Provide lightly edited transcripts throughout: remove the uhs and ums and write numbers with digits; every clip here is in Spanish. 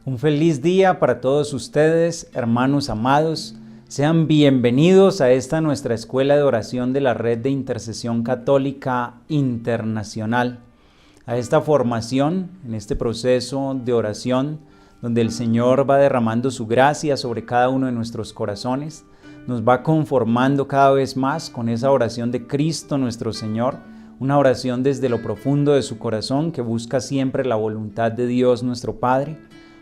Un feliz día para todos ustedes, hermanos amados. Sean bienvenidos a esta nuestra escuela de oración de la Red de Intercesión Católica Internacional. A esta formación, en este proceso de oración, donde el Señor va derramando su gracia sobre cada uno de nuestros corazones, nos va conformando cada vez más con esa oración de Cristo nuestro Señor, una oración desde lo profundo de su corazón que busca siempre la voluntad de Dios nuestro Padre.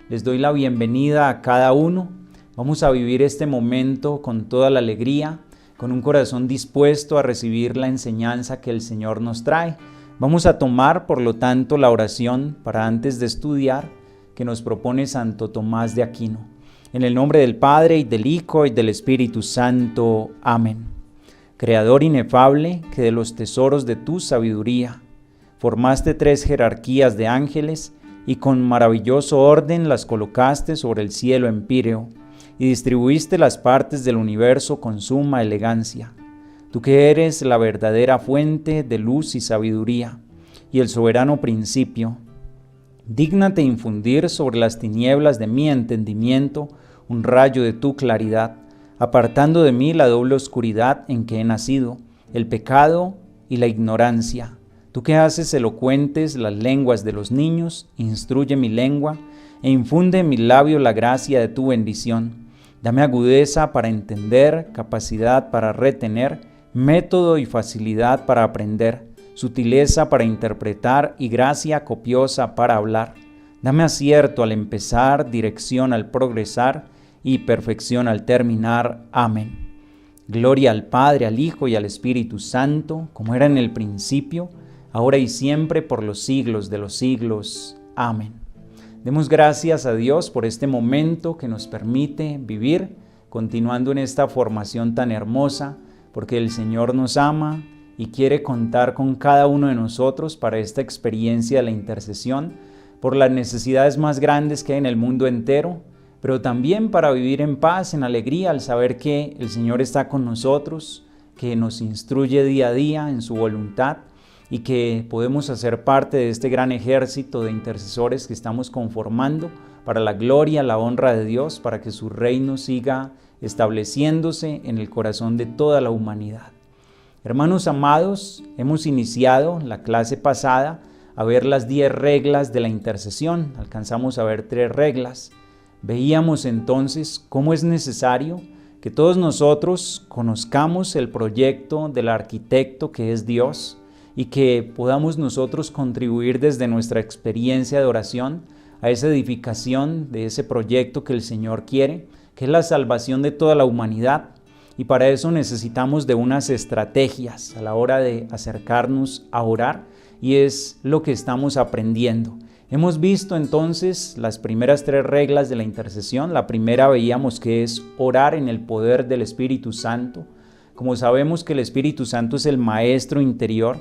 Les doy la bienvenida a cada uno. Vamos a vivir este momento con toda la alegría, con un corazón dispuesto a recibir la enseñanza que el Señor nos trae. Vamos a tomar, por lo tanto, la oración para antes de estudiar que nos propone Santo Tomás de Aquino. En el nombre del Padre, y del Hijo, y del Espíritu Santo. Amén. Creador inefable, que de los tesoros de tu sabiduría formaste 3 jerarquías de ángeles, y con maravilloso orden las colocaste sobre el cielo empíreo, y distribuiste las partes del universo con suma elegancia. Tú que eres la verdadera fuente de luz y sabiduría, y el soberano principio, dígnate infundir sobre las tinieblas de mi entendimiento un rayo de tu claridad, apartando de mí la doble oscuridad en que he nacido, el pecado y la ignorancia. Tú que haces elocuentes las lenguas de los niños, instruye mi lengua e infunde en mi labio la gracia de tu bendición. Dame agudeza para entender, capacidad para retener, método y facilidad para aprender, sutileza para interpretar y gracia copiosa para hablar. Dame acierto al empezar, dirección al progresar y perfección al terminar. Amén. Gloria al Padre, al Hijo y al Espíritu Santo, como era en el principio, ahora y siempre, por los siglos de los siglos. Amén. Demos gracias a Dios por este momento que nos permite vivir, continuando en esta formación tan hermosa, porque el Señor nos ama y quiere contar con cada uno de nosotros para esta experiencia de la intercesión, por las necesidades más grandes que hay en el mundo entero, pero también para vivir en paz, en alegría, al saber que el Señor está con nosotros, que nos instruye día a día en su voluntad, y que podemos hacer parte de este gran ejército de intercesores que estamos conformando para la gloria, la honra de Dios, para que su reino siga estableciéndose en el corazón de toda la humanidad. Hermanos amados, hemos iniciado la clase pasada a ver las 10 reglas de la intercesión. Alcanzamos a ver 3 reglas. Veíamos entonces cómo es necesario que todos nosotros conozcamos el proyecto del arquitecto que es Dios, y que podamos nosotros contribuir desde nuestra experiencia de oración a esa edificación de ese proyecto que el Señor quiere, que es la salvación de toda la humanidad. Y para eso necesitamos de unas estrategias a la hora de acercarnos a orar, y es lo que estamos aprendiendo. Hemos visto entonces las primeras 3 reglas de la intercesión. La primera veíamos que es orar en el poder del Espíritu Santo. Como sabemos que el Espíritu Santo es el maestro interior,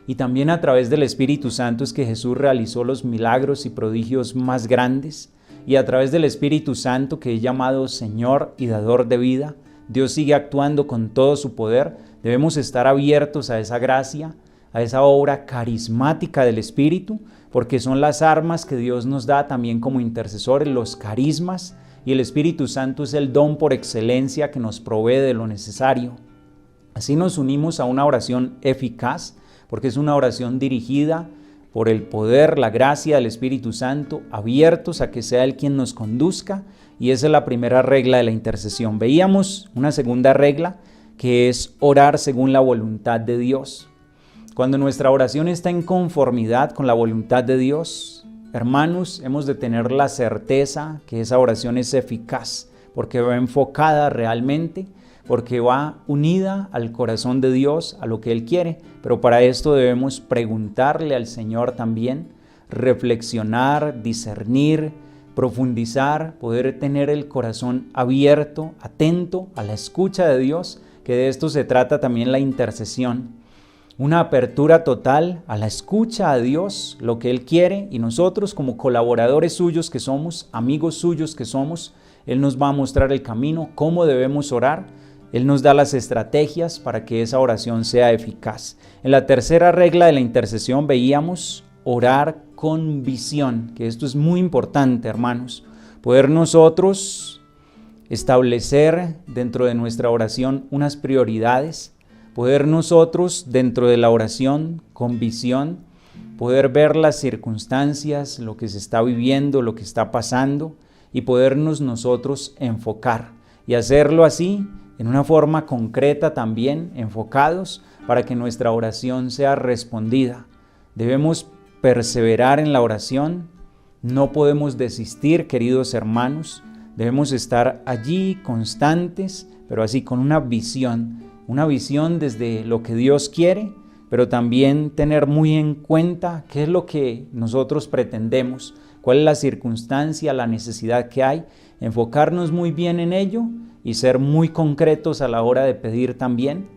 y también a través del Espíritu Santo es que Jesús realizó los milagros y prodigios más grandes, y a través del Espíritu Santo, que es llamado Señor y dador de vida, Dios sigue actuando con todo su poder. Debemos estar abiertos a esa gracia, a esa obra carismática del Espíritu, porque son las armas que Dios nos da también como intercesores, los carismas, y el Espíritu Santo es el don por excelencia que nos provee de lo necesario. Así nos unimos a una oración eficaz, porque es una oración dirigida por el poder, la gracia del Espíritu Santo, abiertos a que sea Él quien nos conduzca, y esa es la primera regla de la intercesión. Veíamos una segunda regla, que es orar según la voluntad de Dios. Cuando nuestra oración está en conformidad con la voluntad de Dios, hermanos, hemos de tener la certeza que esa oración es eficaz, porque va enfocada realmente, porque va unida al corazón de Dios, a lo que Él quiere. Pero para esto debemos preguntarle al Señor también, reflexionar, discernir, profundizar, poder tener el corazón abierto, atento a la escucha de Dios, que de esto se trata también la intercesión. Una apertura total a la escucha a Dios, lo que Él quiere, y nosotros como colaboradores suyos que somos, amigos suyos que somos, Él nos va a mostrar el camino, cómo debemos orar. Él nos da las estrategias para que esa oración sea eficaz. En la tercera regla de la intercesión veíamos orar con visión, que esto es muy importante, hermanos. poder nosotros establecer dentro de nuestra oración unas prioridades, poder nosotros dentro de la oración con visión, poder ver las circunstancias, lo que se está viviendo, lo que está pasando y podernos nosotros enfocar y hacerlo así en una forma concreta también, enfocados para que nuestra oración sea respondida. Debemos perseverar en la oración, no podemos desistir, queridos hermanos, debemos estar allí constantes, pero así con una visión desde lo que Dios quiere, pero también tener muy en cuenta qué es lo que nosotros pretendemos, cuál es la circunstancia, la necesidad que hay, enfocarnos muy bien en ello y ser muy concretos a la hora de pedir también,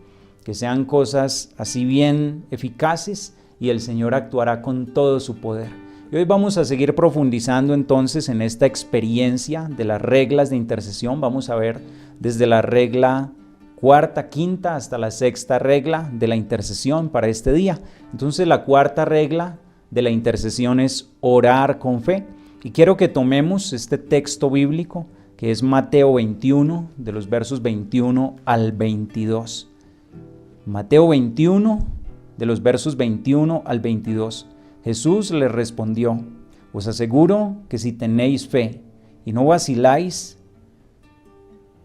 que sean cosas así bien eficaces y el Señor actuará con todo su poder. Y hoy vamos a seguir profundizando entonces en esta experiencia de las reglas de intercesión. Vamos a ver desde la regla cuarta, quinta hasta la sexta regla de la intercesión para este día. Entonces la cuarta regla de la intercesión es orar con fe. Y quiero que tomemos este texto bíblico que es Mateo 21, de los versos 21 al 22. Mateo 21, de los versos 21 al 22. Jesús les respondió: os aseguro que si tenéis fe y no vaciláis,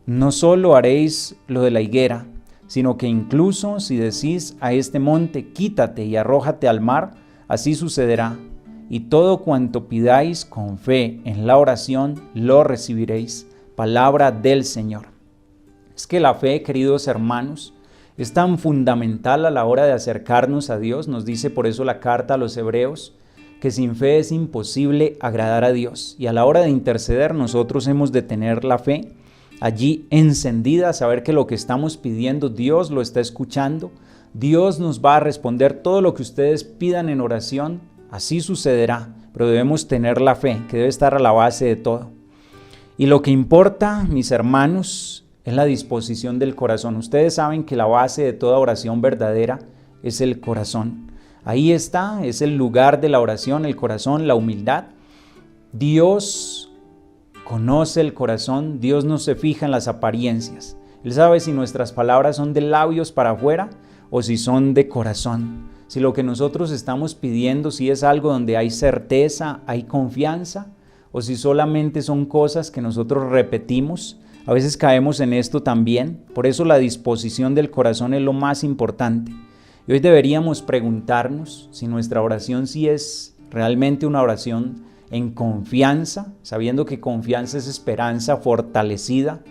no solo haréis lo de la higuera, sino que incluso si decís a este monte, quítate y arrójate al mar, así sucederá. Y todo cuanto pidáis con fe en la oración, lo recibiréis. Palabra del Señor. Es que la fe, queridos hermanos, es tan fundamental a la hora de acercarnos a Dios. Nos dice por eso la carta a los Hebreos, que sin fe es imposible agradar a Dios. Y a la hora de interceder, nosotros hemos de tener la fe allí encendida, saber que lo que estamos pidiendo, Dios lo está escuchando. Dios nos va a responder todo lo que ustedes pidan en oración, así sucederá. Pero debemos tener la fe, que debe estar a la base de todo. Y lo que importa, mis hermanos, es la disposición del corazón. Ustedes saben que la base de toda oración verdadera es el corazón. Ahí está, es el lugar de la oración, el corazón, la humildad. Dios conoce el corazón, Dios no se fija en las apariencias. Él sabe si nuestras palabras son de labios para afuera o si son de corazón. Si lo que nosotros estamos pidiendo, si es algo donde hay certeza, hay confianza, o si solamente son cosas que nosotros repetimos. A veces caemos en esto también. Por eso la disposición del corazón es lo más importante. Y hoy deberíamos preguntarnos si nuestra oración sí es realmente una oración en confianza, sabiendo que confianza es esperanza fortalecida,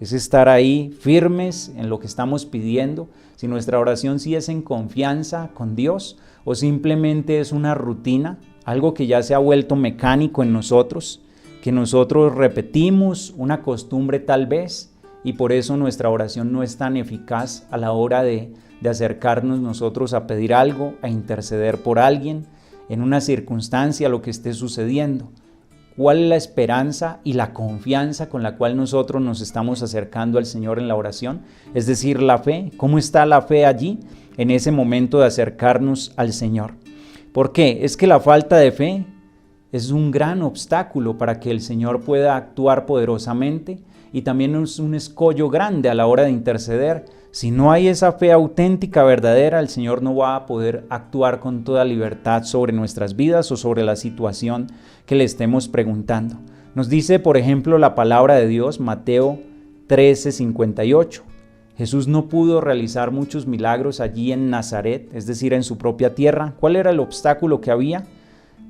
es estar ahí firmes en lo que estamos pidiendo. Si nuestra oración sí es en confianza con Dios o simplemente es una rutina, algo que ya se ha vuelto mecánico en nosotros, que nosotros repetimos, una costumbre tal vez, y por eso nuestra oración no es tan eficaz a la hora de acercarnos nosotros a pedir algo, a interceder por alguien, en una circunstancia, lo que esté sucediendo. ¿Cuál es la esperanza y la confianza con la cual nosotros nos estamos acercando al Señor en la oración? Es decir, la fe. ¿Cómo está la fe allí en ese momento de acercarnos al Señor? ¿Por qué? Es que la falta de fe es un gran obstáculo para que el Señor pueda actuar poderosamente y también es un escollo grande a la hora de interceder. Si no hay esa fe auténtica, verdadera, el Señor no va a poder actuar con toda libertad sobre nuestras vidas o sobre la situación que le estemos preguntando. Nos dice, por ejemplo, la palabra de Dios, Mateo 13:58. Jesús no pudo realizar muchos milagros allí en Nazaret, es decir, en su propia tierra. ¿Cuál era el obstáculo que había?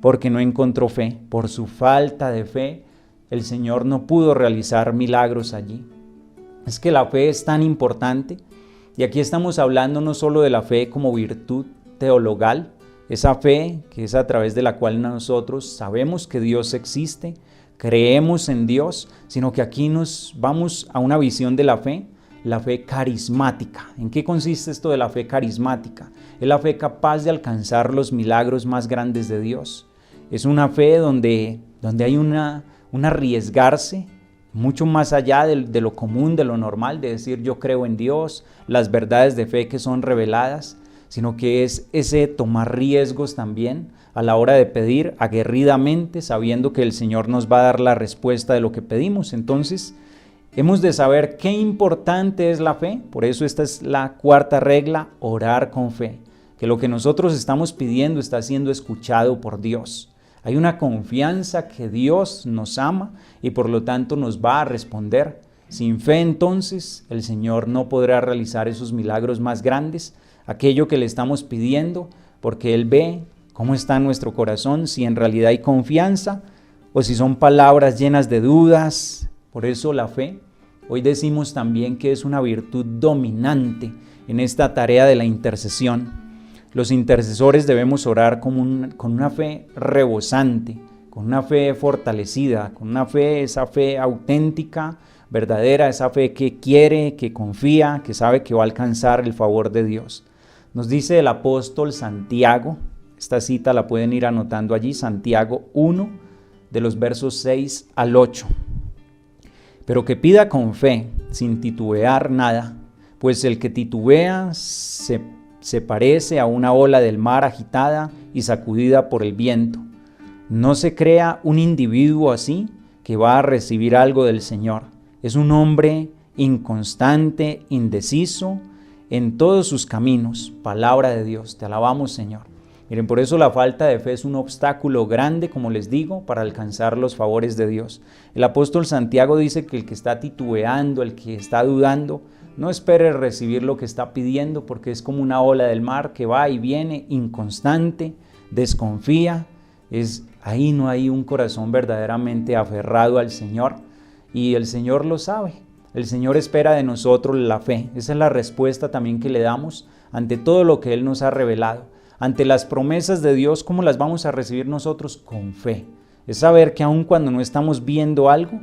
Porque no encontró fe. Por su falta de fe, el Señor no pudo realizar milagros allí. Es que la fe es tan importante. Y aquí estamos hablando no solo de la fe como virtud teologal, esa fe que es a través de la cual nosotros sabemos que Dios existe, creemos en Dios, sino que aquí nos vamos a una visión de la fe carismática. ¿En qué consiste esto de la fe carismática? Es la fe capaz de alcanzar los milagros más grandes de Dios. Es una fe donde hay un arriesgarse mucho más allá de lo común, de lo normal, de decir yo creo en Dios, las verdades de fe que son reveladas, sino que es ese tomar riesgos también a la hora de pedir aguerridamente, sabiendo que el Señor nos va a dar la respuesta de lo que pedimos. Entonces, hemos de saber qué importante es la fe. Por eso esta es la cuarta regla: orar con fe. Que lo que nosotros estamos pidiendo está siendo escuchado por Dios. Hay una confianza que Dios nos ama y por lo tanto nos va a responder. Sin fe, entonces, el Señor no podrá realizar esos milagros más grandes, aquello que le estamos pidiendo, porque Él ve cómo está nuestro corazón, si en realidad hay confianza o si son palabras llenas de dudas. Por eso la fe, hoy decimos también que es una virtud dominante en esta tarea de la intercesión. Los intercesores debemos orar con una fe rebosante, con una fe fortalecida, con una fe, esa fe auténtica, verdadera, esa fe que quiere, que confía, que sabe que va a alcanzar el favor de Dios. Nos dice el apóstol Santiago, esta cita la pueden ir anotando allí, Santiago 1, de los versos 6 al 8. Pero que pida con fe, sin titubear nada, pues el que titubea se parece a una ola del mar agitada y sacudida por el viento. No se crea un individuo así que va a recibir algo del Señor. Es un hombre inconstante, indeciso en todos sus caminos. Palabra de Dios, te alabamos, Señor. Miren, por eso la falta de fe es un obstáculo grande, como les digo, para alcanzar los favores de Dios. El apóstol Santiago dice que el que está titubeando, el que está dudando, no espere recibir lo que está pidiendo, porque es como una ola del mar que va y viene, inconstante, desconfía. Ahí no hay un corazón verdaderamente aferrado al Señor, y el Señor lo sabe. El Señor espera de nosotros la fe. Esa es la respuesta también que le damos ante todo lo que Él nos ha revelado. Ante las promesas de Dios, ¿cómo las vamos a recibir nosotros? Con fe. Es saber que aun cuando no estamos viendo algo,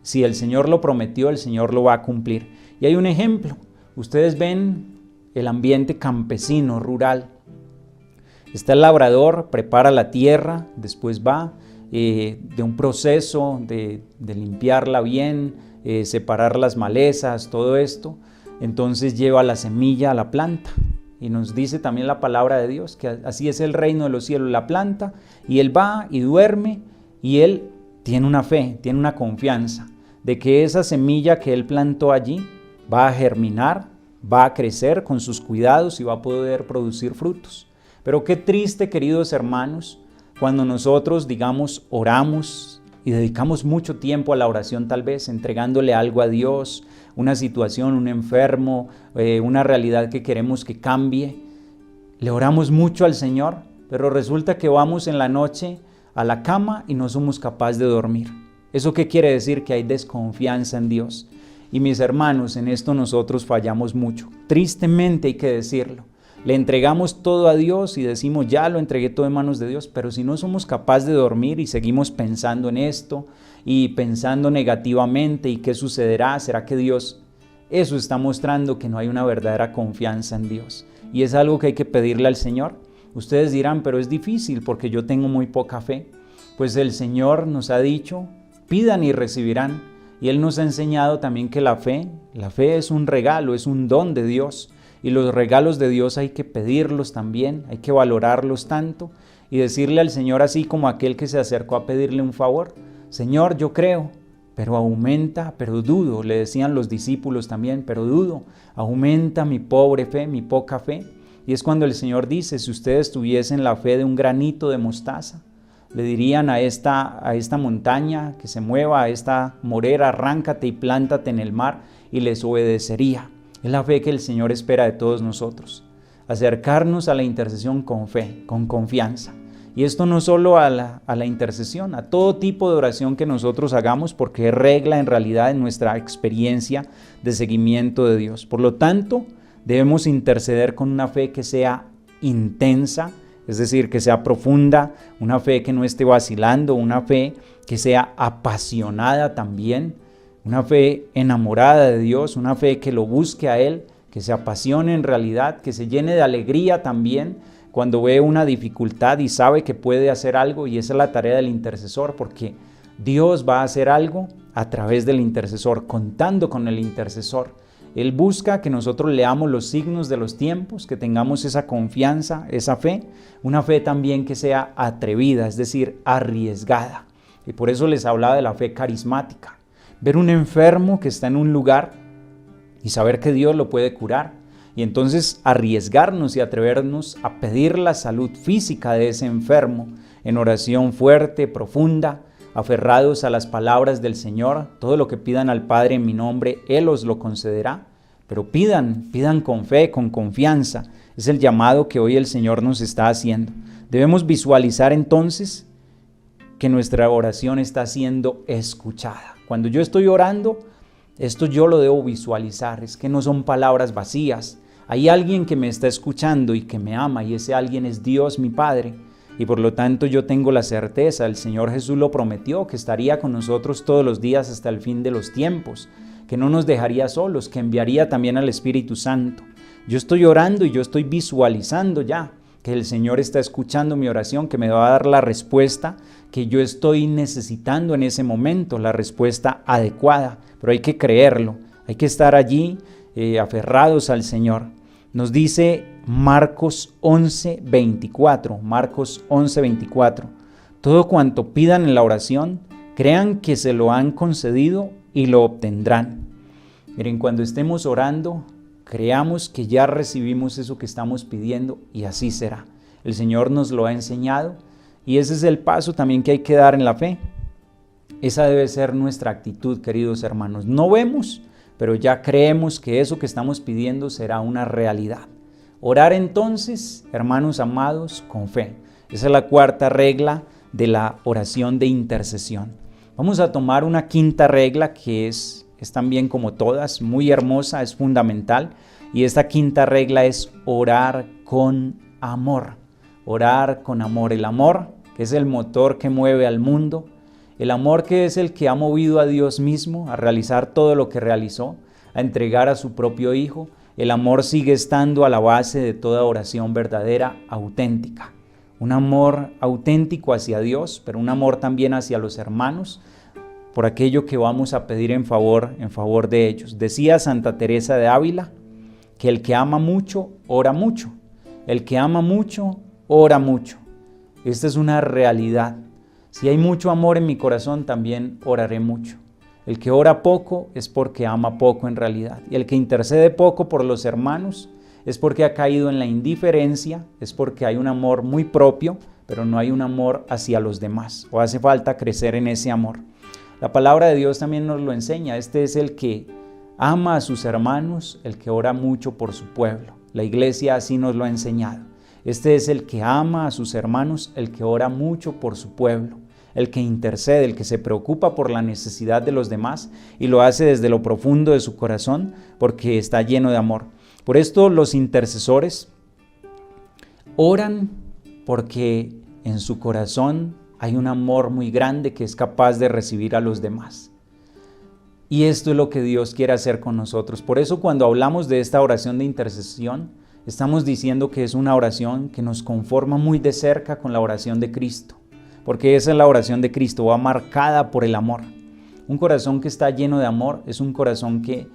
si el Señor lo prometió, el Señor lo va a cumplir. Y hay un ejemplo. Ustedes ven el ambiente campesino, rural. Está el labrador, prepara la tierra, después va de un proceso de limpiarla bien, separar las malezas, todo esto. Entonces lleva la semilla a la planta. Y nos dice también la palabra de Dios, que así es el reino de los cielos, la planta, y él va y duerme, y él tiene una fe, tiene una confianza de que esa semilla que él plantó allí va a germinar, va a crecer con sus cuidados y va a poder producir frutos. Pero qué triste, queridos hermanos, cuando nosotros, digamos, oramos y dedicamos mucho tiempo a la oración, tal vez entregándole algo a Dios, una situación, un enfermo, una realidad que queremos que cambie. Le oramos mucho al Señor, pero resulta que vamos en la noche a la cama y no somos capaces de dormir. ¿Eso qué quiere decir? Que hay desconfianza en Dios. Y mis hermanos, en esto nosotros fallamos mucho. Tristemente hay que decirlo. Le entregamos todo a Dios y decimos, ya lo entregué todo en manos de Dios, pero si no somos capaces de dormir y seguimos pensando en esto y pensando negativamente y qué sucederá, ¿será que Dios? Eso está mostrando que no hay una verdadera confianza en Dios. Y es algo que hay que pedirle al Señor. Ustedes dirán, pero es difícil porque yo tengo muy poca fe. Pues el Señor nos ha dicho, pidan y recibirán. Y Él nos ha enseñado también que la fe es un regalo, es un don de Dios. Y los regalos de Dios hay que pedirlos también, hay que valorarlos tanto y decirle al Señor, así como aquel que se acercó a pedirle un favor: Señor, yo creo, pero aumenta, pero dudo. Le decían los discípulos también, pero dudo, aumenta mi pobre fe, mi poca fe. Y es cuando el Señor dice, si ustedes tuviesen la fe de un granito de mostaza, le dirían a esta montaña que se mueva, a esta morera, arráncate y plántate en el mar, y les obedecería. Es la fe que el Señor espera de todos nosotros. Acercarnos a la intercesión con fe, con confianza. Y esto no solo a la intercesión, a todo tipo de oración que nosotros hagamos, porque es regla en realidad en nuestra experiencia de seguimiento de Dios. Por lo tanto, debemos interceder con una fe que sea intensa, es decir, que sea profunda, una fe que no esté vacilando, una fe que sea apasionada también, una fe enamorada de Dios, una fe que lo busque a Él, que se apasione en realidad, que se llene de alegría también cuando ve una dificultad y sabe que puede hacer algo, y esa es la tarea del intercesor, porque Dios va a hacer algo a través del intercesor, contando con el intercesor. Él busca que nosotros leamos los signos de los tiempos, que tengamos esa confianza, esa fe, una fe también que sea atrevida, es decir, arriesgada. Y por eso les hablaba de la fe carismática. Ver un enfermo que está en un lugar y saber que Dios lo puede curar. Y entonces arriesgarnos y atrevernos a pedir la salud física de ese enfermo en oración fuerte, profunda, aferrados a las palabras del Señor. Todo lo que pidan al Padre en mi nombre, Él os lo concederá. Pero pidan con fe, con confianza. Es el llamado que hoy el Señor nos está haciendo. Debemos visualizar entonces que nuestra oración está siendo escuchada. Cuando yo estoy orando, esto yo lo debo visualizar. Es que no son palabras vacías. Hay alguien que me está escuchando y que me ama, y ese alguien es Dios, mi Padre. Y por lo tanto yo tengo la certeza, el Señor Jesús lo prometió, que estaría con nosotros todos los días hasta el fin de los tiempos, que no nos dejaría solos, que enviaría también al Espíritu Santo. Yo estoy orando y yo estoy visualizando ya que el Señor está escuchando mi oración, que me va a dar la respuesta que yo estoy necesitando en ese momento, la respuesta adecuada. Pero hay que creerlo, hay que estar allí aferrados al Señor. Nos dice Marcos 11:24, Marcos 11:24, todo cuanto pidan en la oración, crean que se lo han concedido y lo obtendrán. Miren, cuando estemos orando, creamos que ya recibimos eso que estamos pidiendo y así será. El Señor nos lo ha enseñado y ese es el paso también que hay que dar en la fe. Esa debe ser nuestra actitud, queridos hermanos. No vemos, pero ya creemos que eso que estamos pidiendo será una realidad. Orar entonces, hermanos amados, con fe. Esa es la cuarta regla de la oración de intercesión. Vamos a tomar una quinta regla que es también, como todas, muy hermosa, es fundamental. Y esta quinta regla es orar con amor. Orar con amor. El amor, que es el motor que mueve al mundo. El amor que es el que ha movido a Dios mismo a realizar todo lo que realizó, a entregar a su propio Hijo. El amor sigue estando a la base de toda oración verdadera, auténtica. Un amor auténtico hacia Dios, pero un amor también hacia los hermanos, por aquello que vamos a pedir en favor de ellos. Decía Santa Teresa de Ávila que el que ama mucho, ora mucho. El que ama mucho, ora mucho. Esta es una realidad. Si hay mucho amor en mi corazón, también oraré mucho. El que ora poco es porque ama poco en realidad. Y el que intercede poco por los hermanos es porque ha caído en la indiferencia, es porque hay un amor muy propio, pero no hay un amor hacia los demás. O hace falta crecer en ese amor. La palabra de Dios también nos lo enseña. Este es el que ama a sus hermanos, el que ora mucho por su pueblo. La iglesia así nos lo ha enseñado. Este es el que ama a sus hermanos, el que ora mucho por su pueblo. El que intercede, el que se preocupa por la necesidad de los demás y lo hace desde lo profundo de su corazón porque está lleno de amor. Por esto los intercesores oran porque en su corazón hay un amor muy grande que es capaz de recibir a los demás. Y esto es lo que Dios quiere hacer con nosotros. Por eso cuando hablamos de esta oración de intercesión, estamos diciendo que es una oración que nos conforma muy de cerca con la oración de Cristo. Porque esa es la oración de Cristo, va marcada por el amor. Un corazón que está lleno de amor es un corazón que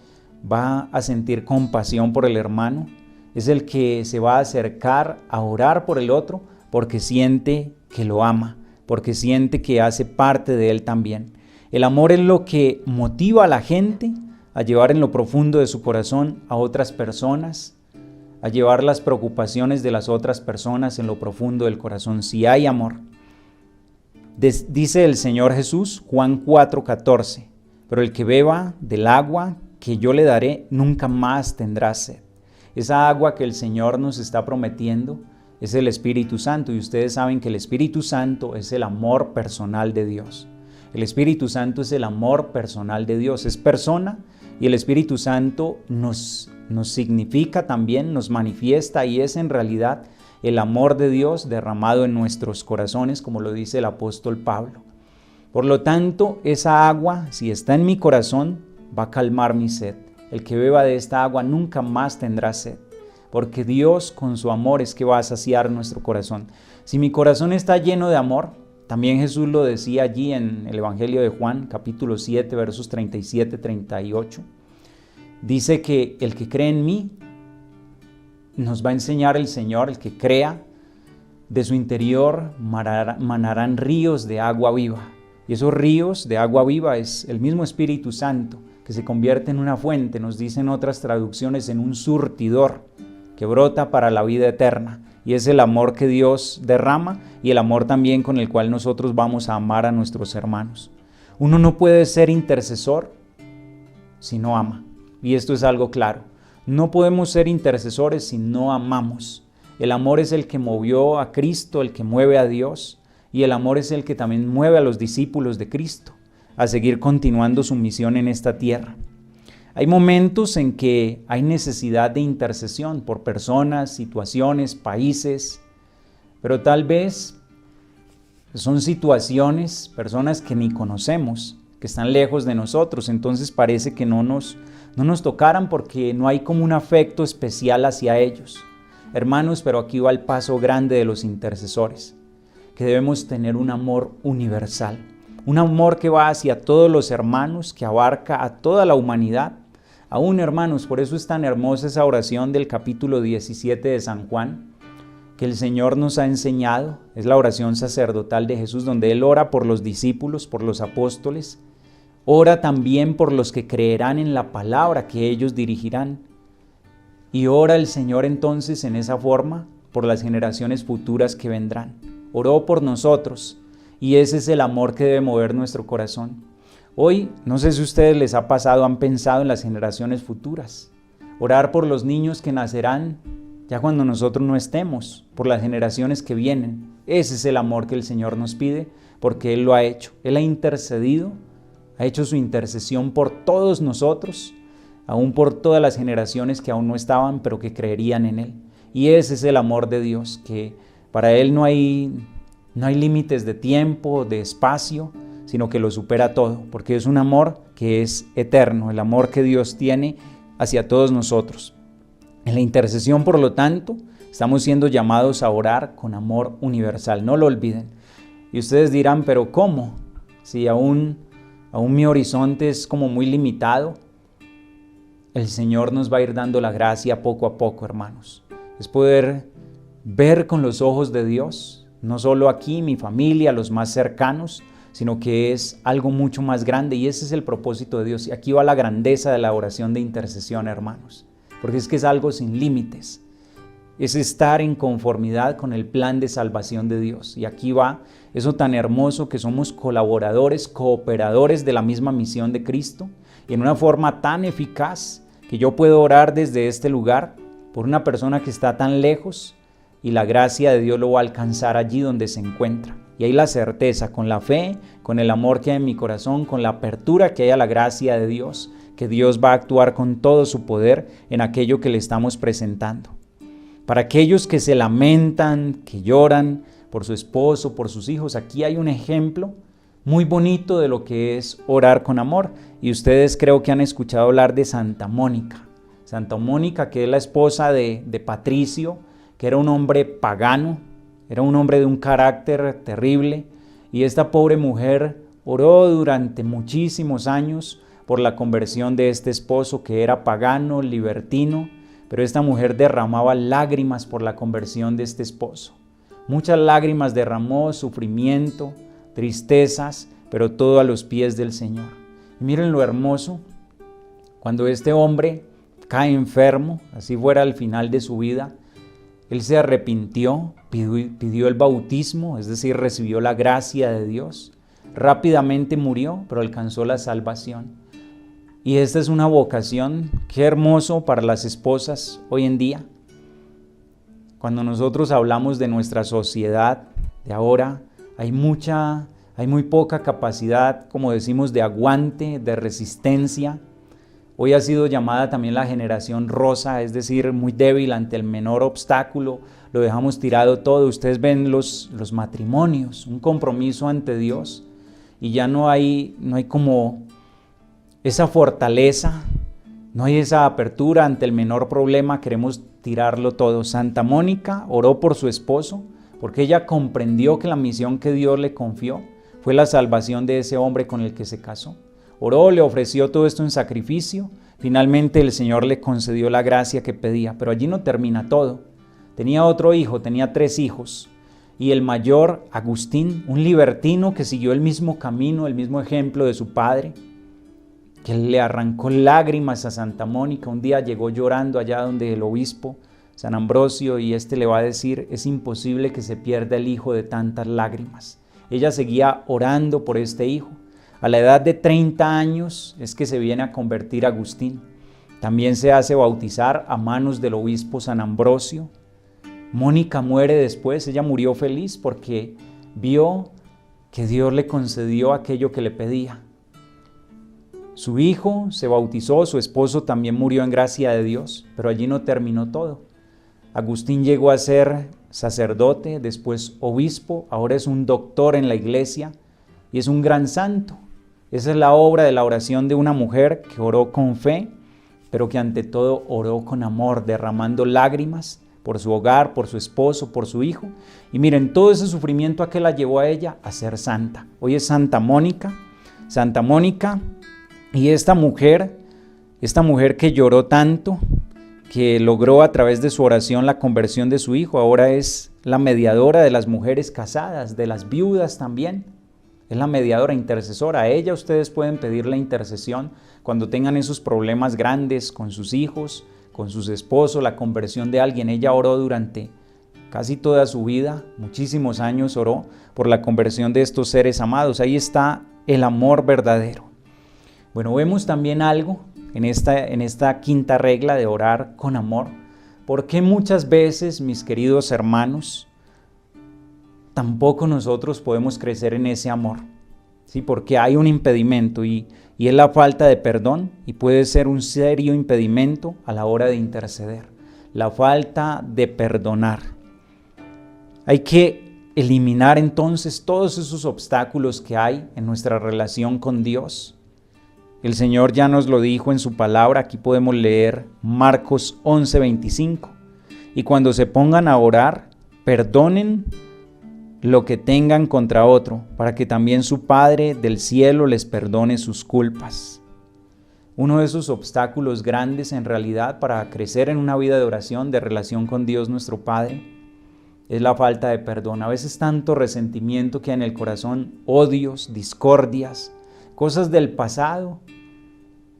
va a sentir compasión por el hermano, es el que se va a acercar a orar por el otro porque siente que lo ama, porque siente que hace parte de él también. El amor es lo que motiva a la gente a llevar en lo profundo de su corazón a otras personas, a llevar las preocupaciones de las otras personas en lo profundo del corazón. Si hay amor. Dice el Señor Jesús, Juan 4:14, pero el que beba del agua que yo le daré nunca más tendrá sed. Esa agua que el Señor nos está prometiendo es el Espíritu Santo y ustedes saben que el Espíritu Santo es el amor personal de Dios. El Espíritu Santo es el amor personal de Dios, es persona y el Espíritu Santo nos significa también, nos manifiesta y es en realidad el amor de Dios derramado en nuestros corazones, como lo dice el apóstol Pablo. Por lo tanto, esa agua, si está en mi corazón, va a calmar mi sed. El que beba de esta agua nunca más tendrá sed, porque Dios con su amor es que va a saciar nuestro corazón. Si mi corazón está lleno de amor, también Jesús lo decía allí en el Evangelio de Juan, capítulo 7, versos 37-38, Dice que el que cree en mí, nos va a enseñar el Señor, el que crea, de su interior manarán ríos de agua viva. Y esos ríos de agua viva es el mismo Espíritu Santo, que se convierte en una fuente, nos dicen otras traducciones, en un surtidor que brota para la vida eterna. Y es el amor que Dios derrama y el amor también con el cual nosotros vamos a amar a nuestros hermanos. Uno no puede ser intercesor si no ama. Y esto es algo claro. No podemos ser intercesores si no amamos. El amor es el que movió a Cristo, el que mueve a Dios. Y el amor es el que también mueve a los discípulos de Cristo a seguir continuando su misión en esta tierra. Hay momentos en que hay necesidad de intercesión por personas, situaciones, países, pero tal vez son situaciones, personas que ni conocemos, que están lejos de nosotros, entonces parece que no nos tocaran porque no hay como un afecto especial hacia ellos. Hermanos, pero aquí va el paso grande de los intercesores, que debemos tener un amor universal, un amor que va hacia todos los hermanos, que abarca a toda la humanidad. Aún, hermanos, por eso es tan hermosa esa oración del capítulo 17 de San Juan, que el Señor nos ha enseñado. Es la oración sacerdotal de Jesús, donde Él ora por los discípulos, por los apóstoles. Ora también por los que creerán en la palabra que ellos dirigirán. Y ora el Señor entonces en esa forma por las generaciones futuras que vendrán. Oró por nosotros y ese es el amor que debe mover nuestro corazón. Hoy, no sé si a ustedes les ha pasado, han pensado en las generaciones futuras. Orar por los niños que nacerán ya cuando nosotros no estemos, por las generaciones que vienen. Ese es el amor que el Señor nos pide porque Él lo ha hecho. Él ha intercedido, ha hecho su intercesión por todos nosotros, aún por todas las generaciones que aún no estaban, pero que creerían en Él. Y ese es el amor de Dios, que para Él no hay límites de tiempo, de espacio, sino que lo supera todo, porque es un amor que es eterno, el amor que Dios tiene hacia todos nosotros. En la intercesión, por lo tanto, estamos siendo llamados a orar con amor universal, no lo olviden. Y ustedes dirán, ¿pero cómo? Si aún mi horizonte es como muy limitado. El Señor nos va a ir dando la gracia poco a poco, hermanos. Es poder ver con los ojos de Dios, no solo aquí, mi familia, los más cercanos, sino que es algo mucho más grande y ese es el propósito de Dios. Y aquí va la grandeza de la oración de intercesión, hermanos, porque es que es algo sin límites. Es estar en conformidad con el plan de salvación de Dios. Y aquí va eso tan hermoso que somos colaboradores, cooperadores de la misma misión de Cristo y en una forma tan eficaz que yo puedo orar desde este lugar por una persona que está tan lejos y la gracia de Dios lo va a alcanzar allí donde se encuentra. Y hay la certeza, con la fe, con el amor que hay en mi corazón, con la apertura que hay a la gracia de Dios, que Dios va a actuar con todo su poder en aquello que le estamos presentando. Para aquellos que se lamentan, que lloran por su esposo, por sus hijos, aquí hay un ejemplo muy bonito de lo que es orar con amor. Y ustedes creo que han escuchado hablar de Santa Mónica. Santa Mónica, que es la esposa de Patricio, que era un hombre pagano, era un hombre de un carácter terrible. Y esta pobre mujer oró durante muchísimos años por la conversión de este esposo que era pagano, libertino. Pero esta mujer derramaba lágrimas por la conversión de este esposo. Muchas lágrimas derramó, sufrimiento, tristezas, pero todo a los pies del Señor. Y miren lo hermoso, cuando este hombre cae enfermo, así fuera al final de su vida, él se arrepintió, pidió el bautismo, es decir, recibió la gracia de Dios. Rápidamente murió, pero alcanzó la salvación. Y esta es una vocación, qué hermoso para las esposas hoy en día. Cuando nosotros hablamos de nuestra sociedad de ahora, hay muy poca capacidad, como decimos, de aguante, de resistencia. Hoy ha sido llamada también la generación rosa, es decir, muy débil ante el menor obstáculo, lo dejamos tirado todo. Ustedes ven los matrimonios, un compromiso ante Dios y ya no hay como esa fortaleza, no hay esa apertura ante el menor problema, queremos tirarlo todo. Santa Mónica oró por su esposo porque ella comprendió que la misión que Dios le confió fue la salvación de ese hombre con el que se casó. oró, le ofreció todo esto en sacrificio. Finalmente el Señor le concedió la gracia que pedía, pero allí no termina todo. Tenía otro hijo, tenía 3 hijos, y el mayor, Agustín, un libertino que siguió el mismo camino, el mismo ejemplo de su padre, que le arrancó lágrimas a Santa Mónica. Un día llegó llorando allá donde el obispo San Ambrosio, y le va a decir: es imposible que se pierda el hijo de tantas lágrimas. Ella seguía orando por este hijo. A la edad de 30 años es que se viene a convertir Agustín. También se hace bautizar a manos del obispo San Ambrosio. Mónica muere después. Ella murió feliz porque vio que Dios le concedió aquello que le pedía. Su hijo se bautizó, su esposo también murió en gracia de Dios, pero allí no terminó todo. Agustín llegó a ser sacerdote, después obispo, ahora es un doctor en la iglesia y es un gran santo. Esa es la obra de la oración de una mujer que oró con fe, pero que ante todo oró con amor, derramando lágrimas por su hogar, por su esposo, por su hijo. Y miren, todo ese sufrimiento a que la llevó a ella a ser santa. Hoy es Santa Mónica, y esta mujer que lloró tanto, que logró a través de su oración la conversión de su hijo, ahora es la mediadora de las mujeres casadas, de las viudas también. Es la mediadora, intercesora. A ella ustedes pueden pedir la intercesión cuando tengan esos problemas grandes con sus hijos, con sus esposos, la conversión de alguien. Ella oró durante casi toda su vida, muchísimos años oró por la conversión de estos seres amados. Ahí está el amor verdadero. Bueno, vemos también algo en esta quinta regla de orar con amor. Porque muchas veces, mis queridos hermanos, tampoco nosotros podemos crecer en ese amor, ¿sí? Porque hay un impedimento y es la falta de perdón, y puede ser un serio impedimento a la hora de interceder, la falta de perdonar. Hay que eliminar entonces todos esos obstáculos que hay en nuestra relación con Dios. El Señor ya nos lo dijo en su palabra. Aquí podemos leer Marcos 11:25. Y cuando se pongan a orar, perdonen lo que tengan contra otro, para que también su Padre del cielo les perdone sus culpas. Uno de esos obstáculos grandes en realidad para crecer en una vida de oración, de relación con Dios nuestro Padre, es la falta de perdón. A veces tanto resentimiento que hay en el corazón, odios, discordias, cosas del pasado,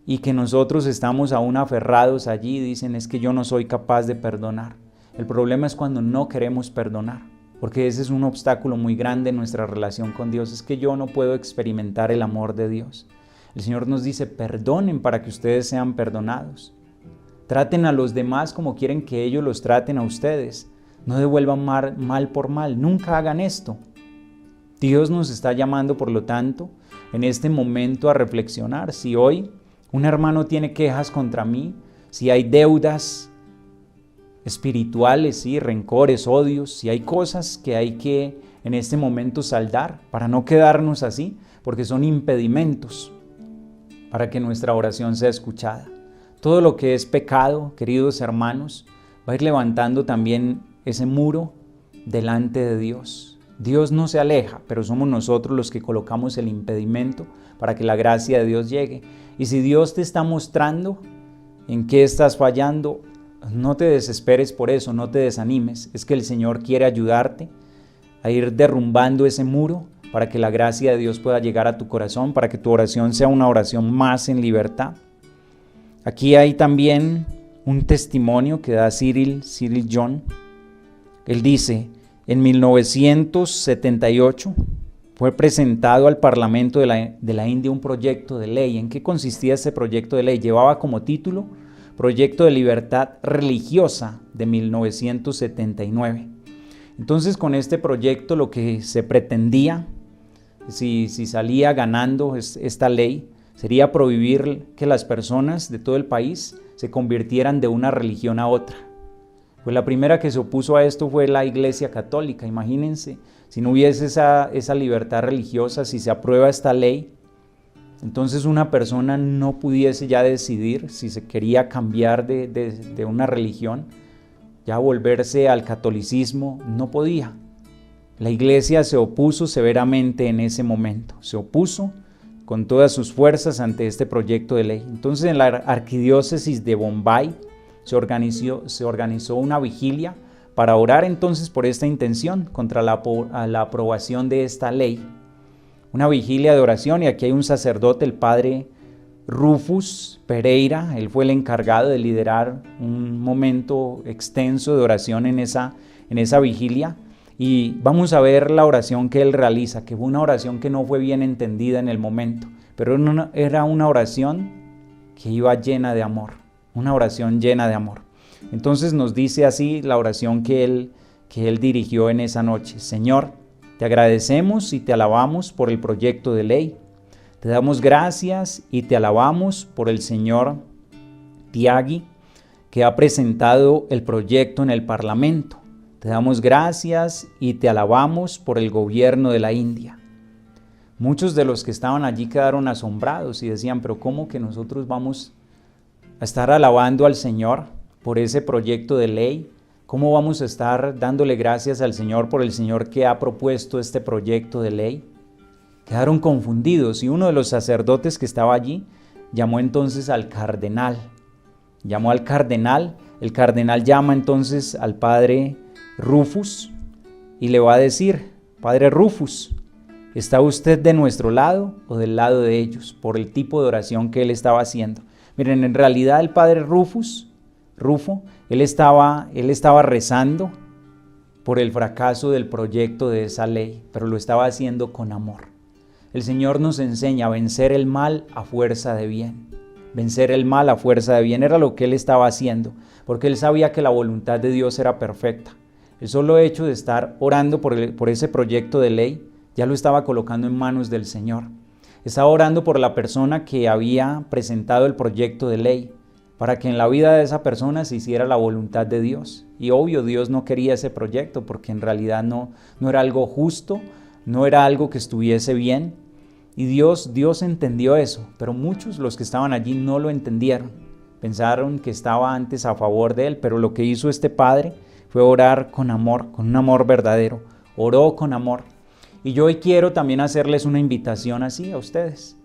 y que nosotros estamos aún aferrados allí. Dicen: es que yo no soy capaz de perdonar. El problema es cuando no queremos perdonar, porque ese es un obstáculo muy grande en nuestra relación con Dios. Es que yo no puedo experimentar el amor de Dios. El Señor nos dice: perdonen para que ustedes sean perdonados. Traten a los demás como quieren que ellos los traten a ustedes. No devuelvan mal por mal. Nunca hagan esto. Dios nos está llamando, por lo tanto, en este momento a reflexionar. Si hoy un hermano tiene quejas contra mí, si hay deudas espirituales, ¿sí? Rencores, odios, si hay cosas que hay que en este momento saldar para no quedarnos así, porque son impedimentos para que nuestra oración sea escuchada. Todo lo que es pecado, queridos hermanos, va a ir levantando también ese muro delante de Dios. Dios no se aleja, pero somos nosotros los que colocamos el impedimento para que la gracia de Dios llegue. Y si Dios te está mostrando en qué estás fallando, no te desesperes por eso, no te desanimes. Es que el Señor quiere ayudarte a ir derrumbando ese muro para que la gracia de Dios pueda llegar a tu corazón, para que tu oración sea una oración más en libertad. Aquí hay también un testimonio que da Cyril John. Él dice: en 1978 fue presentado al Parlamento de la India un proyecto de ley. ¿En qué consistía ese proyecto de ley? Llevaba como título Proyecto de Libertad Religiosa de 1979. Entonces, con este proyecto lo que se pretendía, si salía ganando esta ley, sería prohibir que las personas de todo el país se convirtieran de una religión a otra. Pues la primera que se opuso a esto fue la Iglesia Católica. Imagínense, si no hubiese esa libertad religiosa, si se aprueba esta ley, entonces una persona no pudiese ya decidir si se quería cambiar de una religión, ya volverse al catolicismo, no podía. La Iglesia se opuso severamente en ese momento, se opuso con todas sus fuerzas ante este proyecto de ley. Entonces en la arquidiócesis de Bombay se organizó una vigilia para orar entonces por esta intención contra la aprobación de esta ley. Una vigilia de oración, y aquí hay un sacerdote, el padre Rufus Pereira. Él fue el encargado de liderar un momento extenso de oración en esa vigilia, y vamos a ver la oración que él realiza, que fue una oración que no fue bien entendida en el momento, pero era una oración que iba llena de amor, una oración llena de amor. Entonces nos dice así la oración que él dirigió en esa noche: Señor, te agradecemos y te alabamos por el proyecto de ley. Te damos gracias y te alabamos por el señor Tyagi, que ha presentado el proyecto en el Parlamento. Te damos gracias y te alabamos por el gobierno de la India. Muchos de los que estaban allí quedaron asombrados y decían, pero ¿cómo que nosotros vamos a estar alabando al Señor por ese proyecto de ley? ¿Cómo vamos a estar dándole gracias al Señor por el Señor que ha propuesto este proyecto de ley? Quedaron confundidos, y uno de los sacerdotes que estaba allí llamó entonces al cardenal. El cardenal llama entonces al padre Rufus y le va a decir: Padre Rufus, ¿está usted de nuestro lado o del lado de ellos? Por el tipo de oración que él estaba haciendo. Miren, en realidad el padre Rufo, él estaba rezando por el fracaso del proyecto de esa ley, pero lo estaba haciendo con amor. El Señor nos enseña a vencer el mal a fuerza de bien. Vencer el mal a fuerza de bien era lo que él estaba haciendo, porque él sabía que la voluntad de Dios era perfecta. El solo hecho de estar orando por ese proyecto de ley ya lo estaba colocando en manos del Señor. Estaba orando por la persona que había presentado el proyecto de ley, para que en la vida de esa persona se hiciera la voluntad de Dios. Y obvio, Dios no quería ese proyecto, porque en realidad no era algo justo, no era algo que estuviese bien. Y Dios entendió eso, pero muchos, los que estaban allí, no lo entendieron. Pensaron que estaba antes a favor de él, pero lo que hizo este padre fue orar con amor, con un amor verdadero. Oró con amor. Y yo hoy quiero también hacerles una invitación así a ustedes.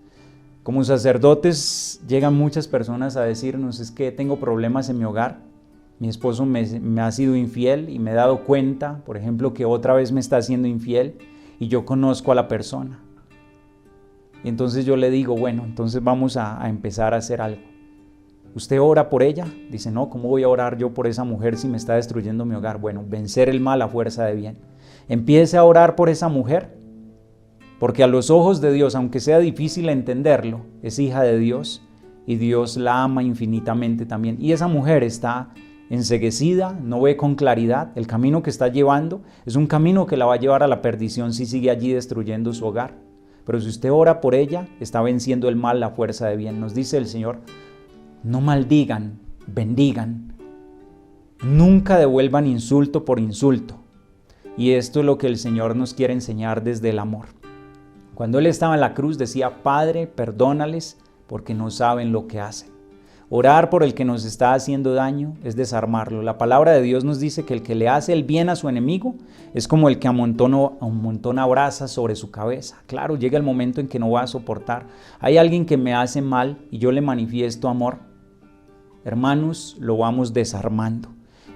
Como sacerdotes llegan muchas personas a decirnos: es que tengo problemas en mi hogar, mi esposo me ha sido infiel y me he dado cuenta, por ejemplo, que otra vez me está siendo infiel y yo conozco a la persona. Y entonces yo le digo, bueno, entonces vamos a empezar a hacer algo. ¿Usted ora por ella? Dice, no, ¿cómo voy a orar yo por esa mujer si me está destruyendo mi hogar? Bueno, vencer el mal a fuerza de bien. Empiece a orar por esa mujer, porque a los ojos de Dios, aunque sea difícil entenderlo, es hija de Dios y Dios la ama infinitamente también. Y esa mujer está enceguecida, no ve con claridad. El camino que está llevando es un camino que la va a llevar a la perdición si sigue allí destruyendo su hogar. Pero si usted ora por ella, está venciendo el mal a fuerza de bien. Nos dice el Señor: no maldigan, bendigan. Nunca devuelvan insulto por insulto. Y esto es lo que el Señor nos quiere enseñar desde el amor. Cuando Él estaba en la cruz decía: Padre, perdónales porque no saben lo que hacen. Orar por el que nos está haciendo daño es desarmarlo. La palabra de Dios nos dice que el que le hace el bien a su enemigo es como el que amontona brasas sobre su cabeza. Claro, llega el momento en que no va a soportar. Hay alguien que me hace mal y yo le manifiesto amor. Hermanos, lo vamos desarmando.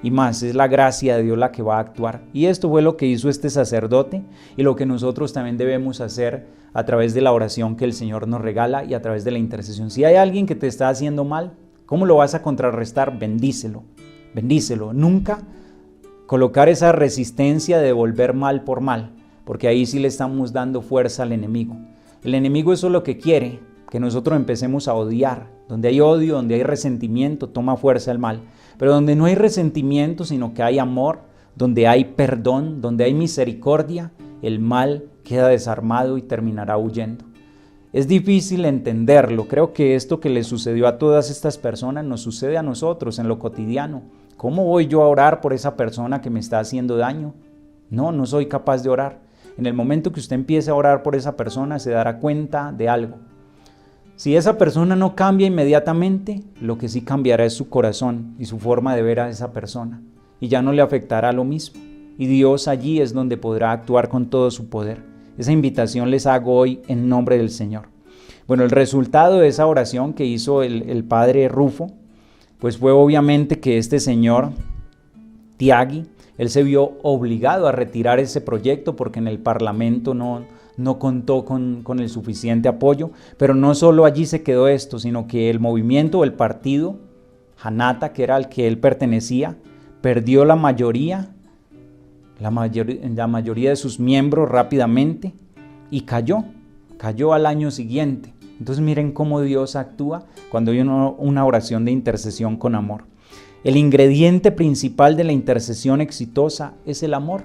Y más, es la gracia de Dios la que va a actuar. Y esto fue lo que hizo este sacerdote y lo que nosotros también debemos hacer a través de la oración que el Señor nos regala y a través de la intercesión. Si hay alguien que te está haciendo mal, ¿cómo lo vas a contrarrestar? Bendícelo, bendícelo. Nunca colocar esa resistencia de devolver mal por mal, porque ahí sí le estamos dando fuerza al enemigo. El enemigo eso es lo que quiere, que nosotros empecemos a odiar. Donde hay odio, donde hay resentimiento, toma fuerza el mal. Pero donde no hay resentimiento, sino que hay amor, donde hay perdón, donde hay misericordia, el mal queda desarmado y terminará huyendo. Es difícil entenderlo. Creo que esto que le sucedió a todas estas personas nos sucede a nosotros en lo cotidiano. ¿Cómo voy yo a orar por esa persona que me está haciendo daño? No soy capaz de orar. En el momento que usted empiece a orar por esa persona, se dará cuenta de algo. Si esa persona no cambia inmediatamente, lo que sí cambiará es su corazón y su forma de ver a esa persona. Y ya no le afectará lo mismo. Y Dios allí es donde podrá actuar con todo su poder. Esa invitación les hago hoy en nombre del Señor. Bueno, el resultado de esa oración que hizo el padre Rufo, pues fue obviamente que este señor Tiagui, él se vio obligado a retirar ese proyecto porque en el Parlamento no contó con el suficiente apoyo, pero no solo allí se quedó esto, sino que el movimiento o el partido Janata, que era al que él pertenecía, perdió la mayoría de sus miembros rápidamente y cayó al año siguiente. Entonces miren cómo Dios actúa cuando hay una oración de intercesión con amor. El ingrediente principal de la intercesión exitosa es el amor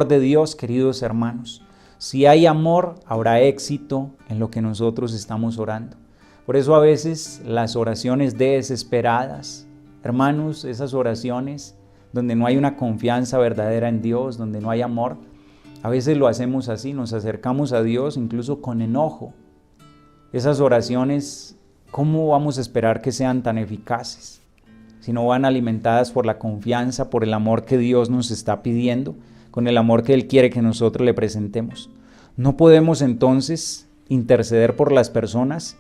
de Dios, queridos hermanos. Si hay amor, habrá éxito en lo que nosotros estamos orando. Por eso a veces las oraciones desesperadas, hermanos, esas oraciones donde no hay una confianza verdadera en Dios, donde no hay amor, a veces lo hacemos así, nos acercamos a Dios incluso con enojo. Esas oraciones, ¿cómo vamos a esperar que sean tan eficaces? Si no van alimentadas por la confianza, por el amor que Dios nos está pidiendo, con el amor que Él quiere que nosotros le presentemos. No podemos entonces interceder por las personas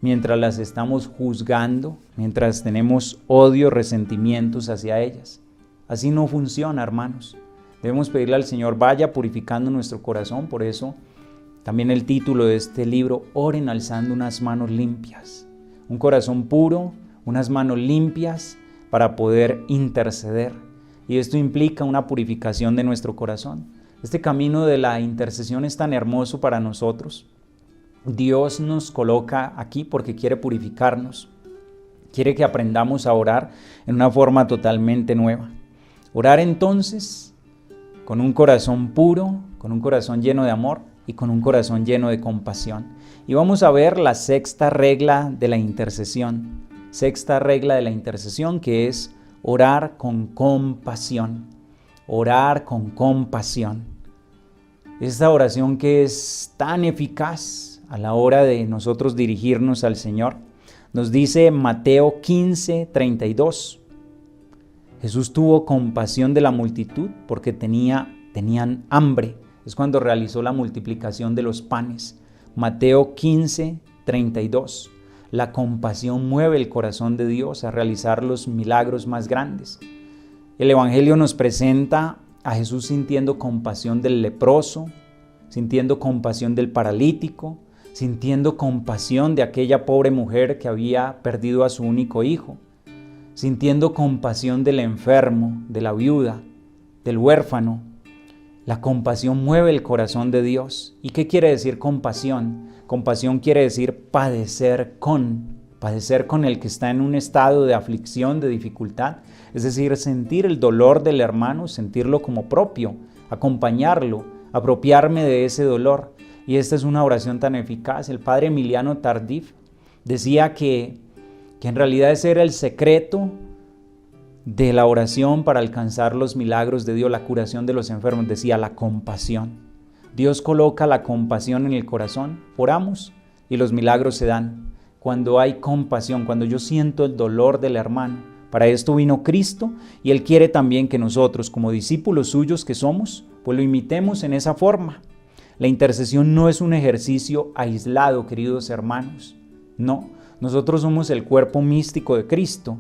mientras las estamos juzgando, mientras tenemos odio, resentimientos hacia ellas. Así no funciona, hermanos. Debemos pedirle al Señor, vaya purificando nuestro corazón. Por eso también el título de este libro, Oren alzando unas manos limpias. Un corazón puro, unas manos limpias para poder interceder. Y esto implica una purificación de nuestro corazón. Este camino de la intercesión es tan hermoso para nosotros. Dios nos coloca aquí porque quiere purificarnos. Quiere que aprendamos a orar en una forma totalmente nueva. Orar entonces con un corazón puro, con un corazón lleno de amor y con un corazón lleno de compasión. Y vamos a ver la sexta regla de la intercesión. Sexta regla de la intercesión, que es orar con compasión. Orar con compasión. Esta oración que es tan eficaz a la hora de nosotros dirigirnos al Señor. Nos dice Mateo 15:32. Jesús tuvo compasión de la multitud porque tenían hambre. Es cuando realizó la multiplicación de los panes. Mateo 15:32. La compasión mueve el corazón de Dios a realizar los milagros más grandes. El Evangelio nos presenta a Jesús sintiendo compasión del leproso, sintiendo compasión del paralítico, sintiendo compasión de aquella pobre mujer que había perdido a su único hijo, sintiendo compasión del enfermo, de la viuda, del huérfano. La compasión mueve el corazón de Dios. ¿Y qué quiere decir compasión? Compasión quiere decir padecer con el que está en un estado de aflicción, de dificultad. Es decir, sentir el dolor del hermano, sentirlo como propio, acompañarlo, apropiarme de ese dolor. Y esta es una oración tan eficaz. El padre Emiliano Tardif decía que en realidad ese era el secreto de la oración para alcanzar los milagros de Dios, la curación de los enfermos. Decía la compasión. Dios coloca la compasión en el corazón, oramos y los milagros se dan. Cuando hay compasión, cuando yo siento el dolor del hermano, para esto vino Cristo y Él quiere también que nosotros, como discípulos suyos que somos, pues lo imitemos en esa forma. La intercesión no es un ejercicio aislado, queridos hermanos. No, nosotros somos el cuerpo místico de Cristo.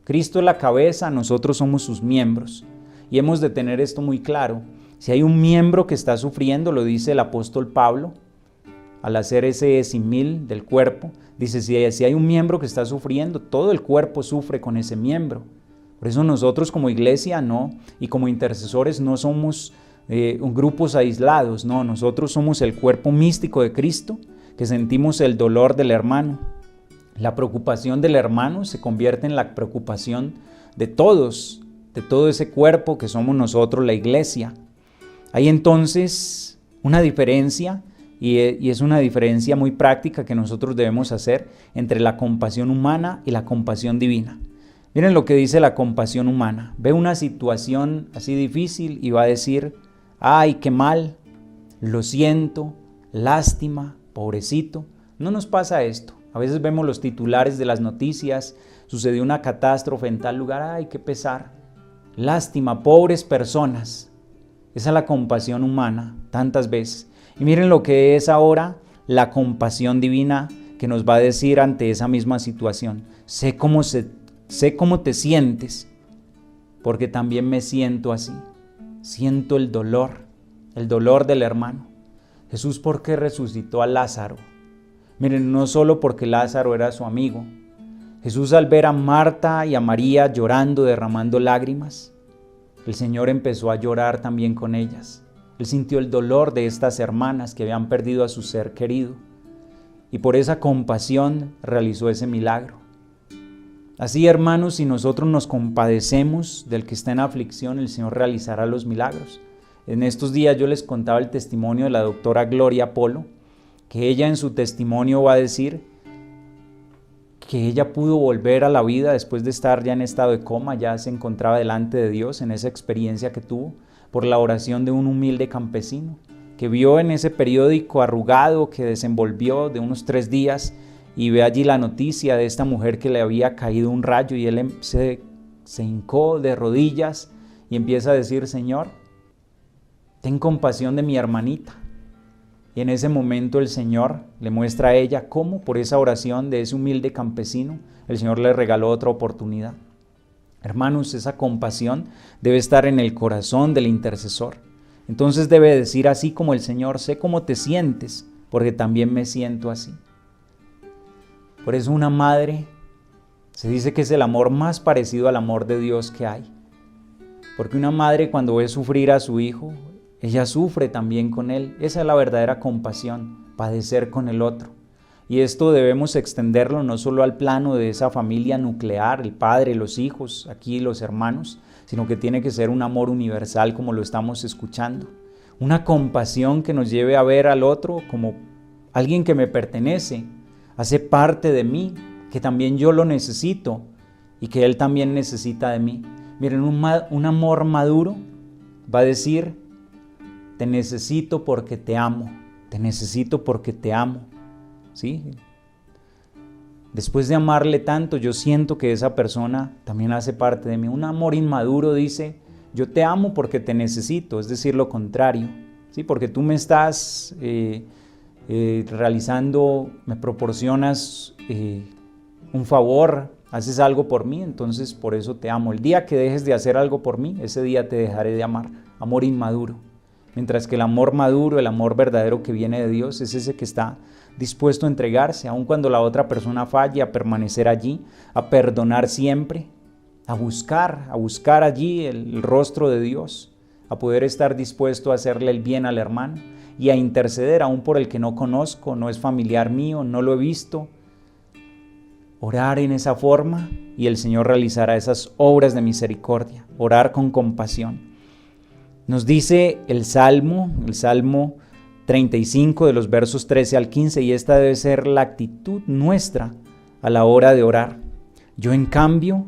Cristo es la cabeza, nosotros somos sus miembros. Y hemos de tener esto muy claro. Si hay un miembro que está sufriendo, lo dice el apóstol Pablo, al hacer ese símil del cuerpo, dice, si hay un miembro que está sufriendo, todo el cuerpo sufre con ese miembro. Por eso nosotros como iglesia no, y como intercesores no somos grupos aislados, no, nosotros somos el cuerpo místico de Cristo, que sentimos el dolor del hermano. La preocupación del hermano se convierte en la preocupación de todos, de todo ese cuerpo que somos nosotros, la iglesia. Hay entonces una diferencia, y es una diferencia muy práctica que nosotros debemos hacer entre la compasión humana y la compasión divina. Miren lo que dice la compasión humana. Ve una situación así difícil y va a decir, ¡ay, qué mal! Lo siento, lástima, pobrecito. No nos pasa esto. A veces vemos los titulares de las noticias, sucedió una catástrofe en tal lugar, ¡ay, qué pesar! Lástima, pobres personas. Esa es la compasión humana, tantas veces. Y miren lo que es ahora la compasión divina que nos va a decir ante esa misma situación: sé cómo te sientes, porque también me siento así. Siento el dolor del hermano. Jesús, ¿por qué resucitó a Lázaro? Miren, no solo porque Lázaro era su amigo. Jesús, al ver a Marta y a María llorando, derramando lágrimas, el Señor empezó a llorar también con ellas. Él sintió el dolor de estas hermanas que habían perdido a su ser querido, y por esa compasión realizó ese milagro. Así, hermanos, si nosotros nos compadecemos del que está en aflicción, el Señor realizará los milagros. En estos días yo les contaba el testimonio de la doctora Gloria Polo, que ella en su testimonio va a decir que ella pudo volver a la vida después de estar ya en estado de coma. Ya se encontraba delante de Dios en esa experiencia que tuvo por la oración de un humilde campesino que vio en ese periódico arrugado que desenvolvió de unos 3 días, y ve allí la noticia de esta mujer que le había caído un rayo, y él se hincó de rodillas y empieza a decir: Señor, ten compasión de mi hermanita. Y en ese momento el Señor le muestra a ella cómo, por esa oración de ese humilde campesino, el Señor le regaló otra oportunidad. Hermanos, esa compasión debe estar en el corazón del intercesor. Entonces debe decir así como el Señor: sé cómo te sientes, porque también me siento así. Por eso una madre se dice que es el amor más parecido al amor de Dios que hay. Porque una madre, cuando ve sufrir a su hijo, ella sufre también con él. Esa es la verdadera compasión, padecer con el otro. Y esto debemos extenderlo no solo al plano de esa familia nuclear, el padre, los hijos, aquí los hermanos, sino que tiene que ser un amor universal, como lo estamos escuchando. Una compasión que nos lleve a ver al otro como alguien que me pertenece, hace parte de mí, que también yo lo necesito y que él también necesita de mí. Miren, un amor maduro va a decir: te necesito porque te amo, te necesito porque te amo. ¿Sí? Después de amarle tanto, yo siento que esa persona también hace parte de mí. Un amor inmaduro dice: yo te amo porque te necesito, es decir, lo contrario, ¿sí? Porque tú me estás realizando, me proporcionas un favor, haces algo por mí, entonces por eso te amo. El día que dejes de hacer algo por mí, ese día te dejaré de amar. Amor inmaduro. Mientras que el amor maduro, el amor verdadero que viene de Dios, es ese que está dispuesto a entregarse, aun cuando la otra persona falle, a permanecer allí, a perdonar siempre, a buscar allí el rostro de Dios, a poder estar dispuesto a hacerle el bien al hermano y a interceder aún por el que no conozco, no es familiar mío, no lo he visto. Orar en esa forma y el Señor realizará esas obras de misericordia, orar con compasión. Nos dice el Salmo 35 de los versos 13 al 15, y esta debe ser la actitud nuestra a la hora de orar. Yo, en cambio,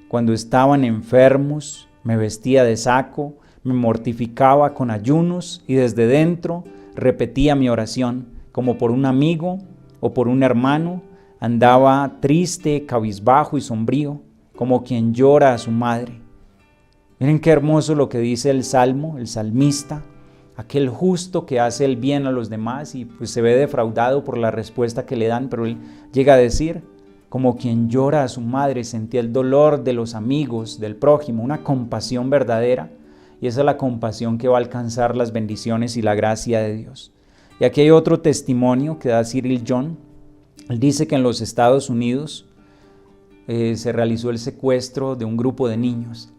cuando estaban enfermos, me vestía de saco, me mortificaba con ayunos y desde dentro repetía mi oración, como por un amigo o por un hermano. Andaba triste, cabizbajo y sombrío, como quien llora a su madre. Miren qué hermoso lo que dice el Salmo, el salmista, aquel justo que hace el bien a los demás y pues se ve defraudado por la respuesta que le dan, pero él llega a decir: como quien llora a su madre, sentía el dolor de los amigos, del prójimo, una compasión verdadera, y esa es la compasión que va a alcanzar las bendiciones y la gracia de Dios. Y aquí hay otro testimonio que da Cyril John. Él dice que en los Estados Unidos se realizó el secuestro de un grupo de niños.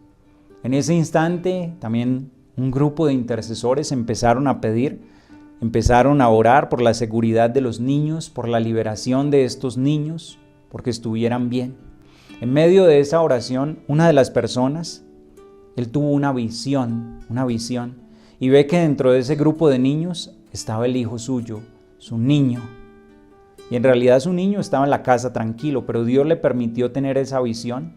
En ese instante también un grupo de intercesores empezaron a orar por la seguridad de los niños, por la liberación de estos niños, porque estuvieran bien. En medio de esa oración, una de las personas, él tuvo una visión, y ve que dentro de ese grupo de niños estaba el hijo suyo, su niño. Y en realidad su niño estaba en la casa tranquilo, pero Dios le permitió tener esa visión.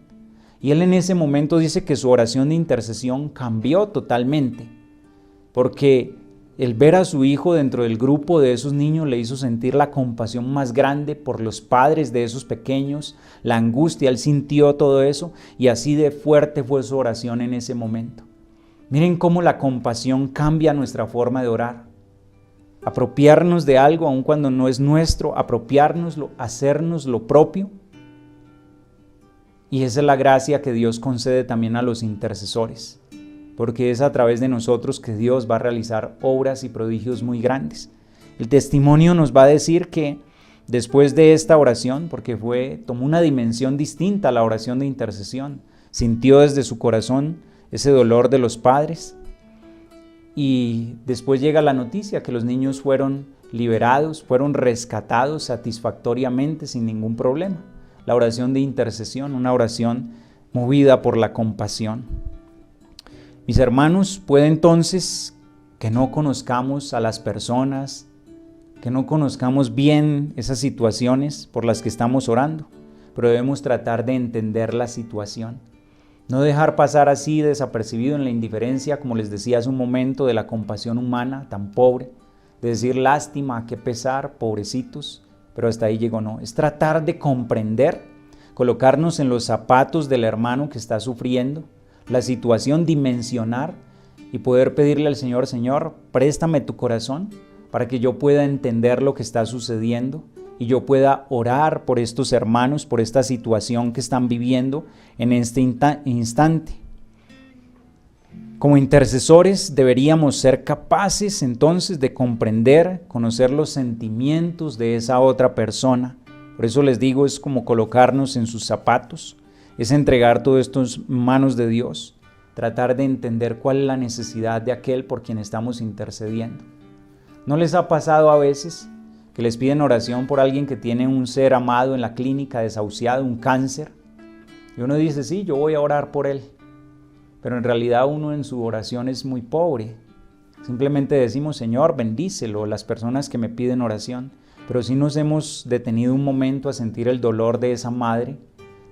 Y él en ese momento dice que su oración de intercesión cambió totalmente, porque el ver a su hijo dentro del grupo de esos niños le hizo sentir la compasión más grande por los padres de esos pequeños, la angustia. Él sintió todo eso y así de fuerte fue su oración en ese momento. Miren cómo la compasión cambia nuestra forma de orar. apropiarnos de algo aun cuando no es nuestro, apropiárnoslo, hacernos lo propio. Y esa es la gracia que Dios concede también a los intercesores, porque es a través de nosotros que Dios va a realizar obras y prodigios muy grandes. El testimonio nos va a decir que después de esta oración, porque tomó una dimensión distinta a la oración de intercesión, sintió desde su corazón ese dolor de los padres, y después llega la noticia que los niños fueron liberados, fueron rescatados satisfactoriamente sin ningún problema. La oración de intercesión, una oración movida por la compasión. Mis hermanos, puede entonces que no conozcamos a las personas, que no conozcamos bien esas situaciones por las que estamos orando, pero debemos tratar de entender la situación. No dejar pasar así desapercibido en la indiferencia, como les decía hace un momento, de la compasión humana tan pobre, de decir lástima, qué pesar, pobrecitos, pero hasta ahí llegó, no. Es tratar de comprender, colocarnos en los zapatos del hermano que está sufriendo, la situación, dimensionar y poder pedirle al Señor, Señor, préstame tu corazón para que yo pueda entender lo que está sucediendo y yo pueda orar por estos hermanos, por esta situación que están viviendo en este instante. Como intercesores deberíamos ser capaces entonces de comprender, conocer los sentimientos de esa otra persona. Por eso les digo, es como colocarnos en sus zapatos, es entregar todo esto en manos de Dios, tratar de entender cuál es la necesidad de aquel por quien estamos intercediendo. ¿No les ha pasado a veces que les piden oración por alguien que tiene un ser amado en la clínica, desahuciado, un cáncer? Y uno dice, sí, yo voy a orar por él. Pero en realidad uno en su oración es muy pobre. Simplemente decimos, Señor, bendícelo, las personas que me piden oración. Pero sí nos hemos detenido un momento a sentir el dolor de esa madre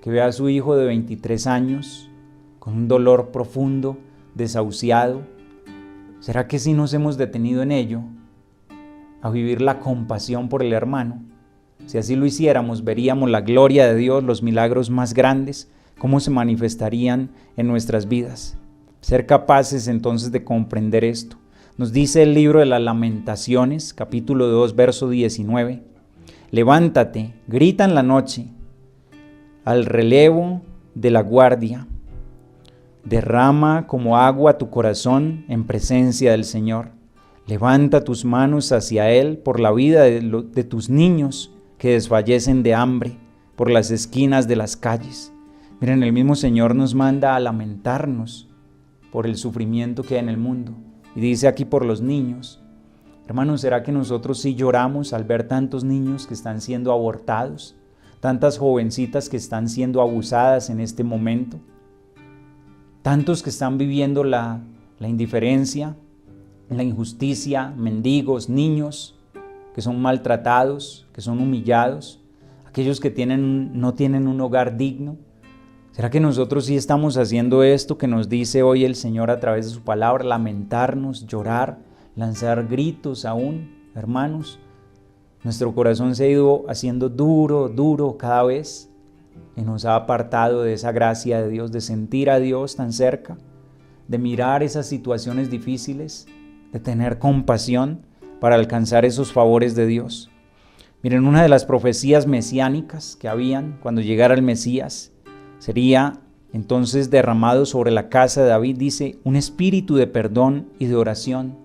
que ve a su hijo de 23 años con un dolor profundo, desahuciado. ¿Será que sí nos hemos detenido en ello? A vivir la compasión por el hermano. Si así lo hiciéramos, veríamos la gloria de Dios, los milagros más grandes, cómo se manifestarían en nuestras vidas. Ser capaces entonces de comprender esto. Nos dice el libro de las Lamentaciones, capítulo 2, verso 19. Levántate, grita en la noche, al relevo de la guardia. Derrama como agua tu corazón en presencia del Señor. Levanta tus manos hacia Él por la vida de tus niños que desfallecen de hambre por las esquinas de las calles. Miren, el mismo Señor nos manda a lamentarnos por el sufrimiento que hay en el mundo. Y dice aquí por los niños. Hermanos, ¿será que nosotros sí lloramos al ver tantos niños que están siendo abortados? Tantas jovencitas que están siendo abusadas en este momento. Tantos que están viviendo la indiferencia, la injusticia, mendigos, niños que son maltratados, que son humillados, aquellos que no tienen un hogar digno. ¿Será que nosotros sí estamos haciendo esto que nos dice hoy el Señor a través de su palabra? Lamentarnos, llorar, lanzar gritos aún, hermanos. Nuestro corazón se ha ido haciendo duro cada vez y nos ha apartado de esa gracia de Dios, de sentir a Dios tan cerca, de mirar esas situaciones difíciles, de tener compasión para alcanzar esos favores de Dios. Miren, una de las profecías mesiánicas que habían cuando llegara el Mesías sería entonces derramado sobre la casa de David, dice, un espíritu de perdón y de oración.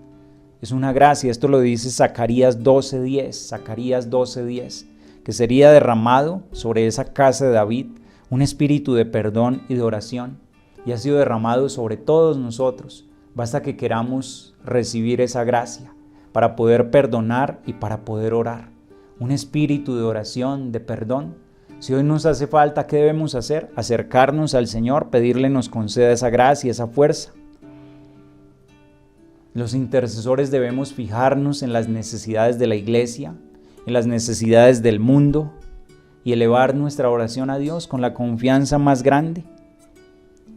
Es una gracia, esto lo dice Zacarías 12:10, que sería derramado sobre esa casa de David un espíritu de perdón y de oración. Y ha sido derramado sobre todos nosotros. Basta que queramos recibir esa gracia para poder perdonar y para poder orar. Un espíritu de oración, de perdón. Si hoy nos hace falta, ¿qué debemos hacer? Acercarnos al Señor, pedirle nos conceda esa gracia, esa fuerza. Los intercesores debemos fijarnos en las necesidades de la iglesia, en las necesidades del mundo y elevar nuestra oración a Dios con la confianza más grande,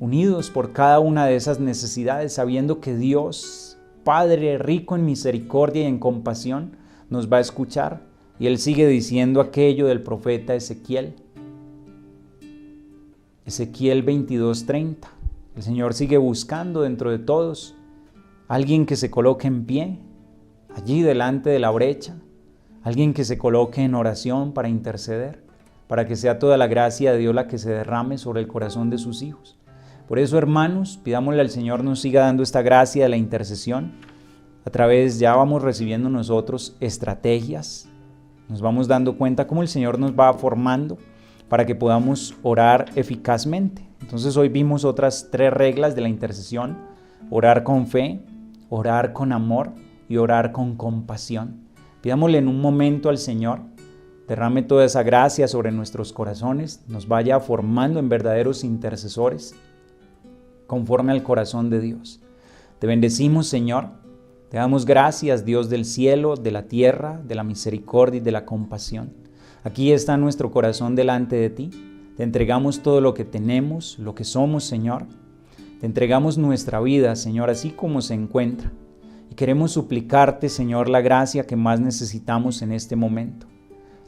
unidos por cada una de esas necesidades, sabiendo que Dios, Padre rico en misericordia y en compasión, nos va a escuchar. Y Él sigue diciendo aquello del profeta Ezequiel. Ezequiel 22:30. El Señor sigue buscando dentro de todos alguien que se coloque en pie allí delante de la brecha, alguien que se coloque en oración para interceder, para que sea toda la gracia de Dios la que se derrame sobre el corazón de sus hijos. Por eso, hermanos, pidámosle al Señor nos siga dando esta gracia de la intercesión. A través, ya vamos recibiendo nosotros estrategias, nos vamos dando cuenta cómo el Señor nos va formando para que podamos orar eficazmente. Entonces hoy vimos otras 3 reglas de la intercesión: orar con fe, orar con amor y orar con compasión. Pidámosle en un momento al Señor, derrame toda esa gracia sobre nuestros corazones, nos vaya formando en verdaderos intercesores conforme al corazón de Dios. Te bendecimos, Señor, te damos gracias, Dios del cielo, de la tierra, de la misericordia y de la compasión. Aquí está nuestro corazón delante de ti. Te entregamos todo lo que tenemos, lo que somos, Señor. Te entregamos nuestra vida, Señor, así como se encuentra. Y queremos suplicarte, Señor, la gracia que más necesitamos en este momento.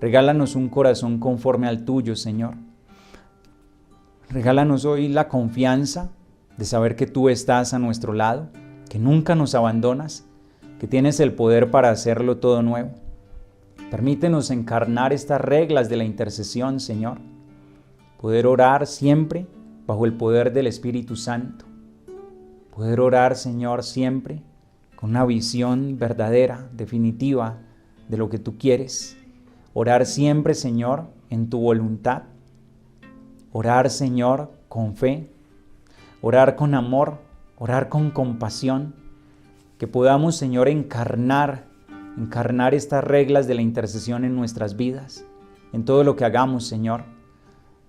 Regálanos un corazón conforme al tuyo, Señor. Regálanos hoy la confianza de saber que tú estás a nuestro lado, que nunca nos abandonas, que tienes el poder para hacerlo todo nuevo. Permítenos encarnar estas reglas de la intercesión, Señor. Poder orar siempre bajo el poder del Espíritu Santo. Poder orar, Señor, siempre con una visión verdadera, definitiva de lo que tú quieres. Orar siempre, Señor, en tu voluntad. Orar, Señor, con fe. Orar con amor, orar con compasión. Que podamos, Señor, encarnar estas reglas de la intercesión en nuestras vidas, en todo lo que hagamos, Señor.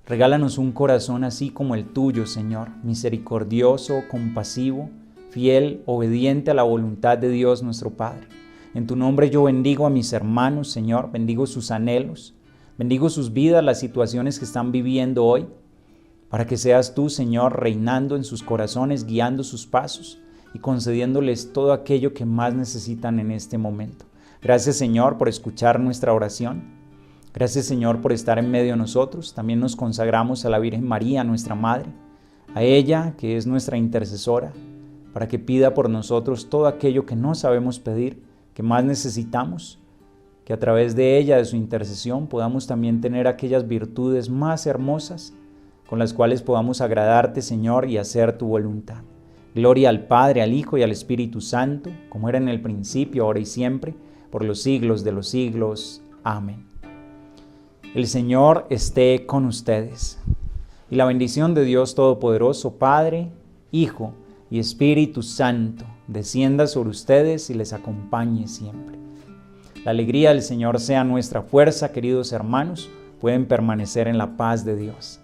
Regálanos un corazón así como el tuyo, Señor, misericordioso, compasivo, fiel, obediente a la voluntad de Dios nuestro Padre. En tu nombre yo bendigo a mis hermanos, Señor, bendigo sus anhelos, bendigo sus vidas, las situaciones que están viviendo hoy, para que seas tú, Señor, reinando en sus corazones, guiando sus pasos y concediéndoles todo aquello que más necesitan en este momento. Gracias, Señor, por escuchar nuestra oración. Gracias, Señor, por estar en medio de nosotros. También nos consagramos a la Virgen María, nuestra Madre, a ella, que es nuestra intercesora, para que pida por nosotros todo aquello que no sabemos pedir, que más necesitamos, que a través de ella, de su intercesión, podamos también tener aquellas virtudes más hermosas con las cuales podamos agradarte, Señor, y hacer tu voluntad. Gloria al Padre, al Hijo y al Espíritu Santo, como era en el principio, ahora y siempre, por los siglos de los siglos. Amén. El Señor esté con ustedes. Y la bendición de Dios Todopoderoso, Padre, Hijo y Espíritu Santo, descienda sobre ustedes y les acompañe siempre. La alegría del Señor sea nuestra fuerza, queridos hermanos. Pueden permanecer en la paz de Dios.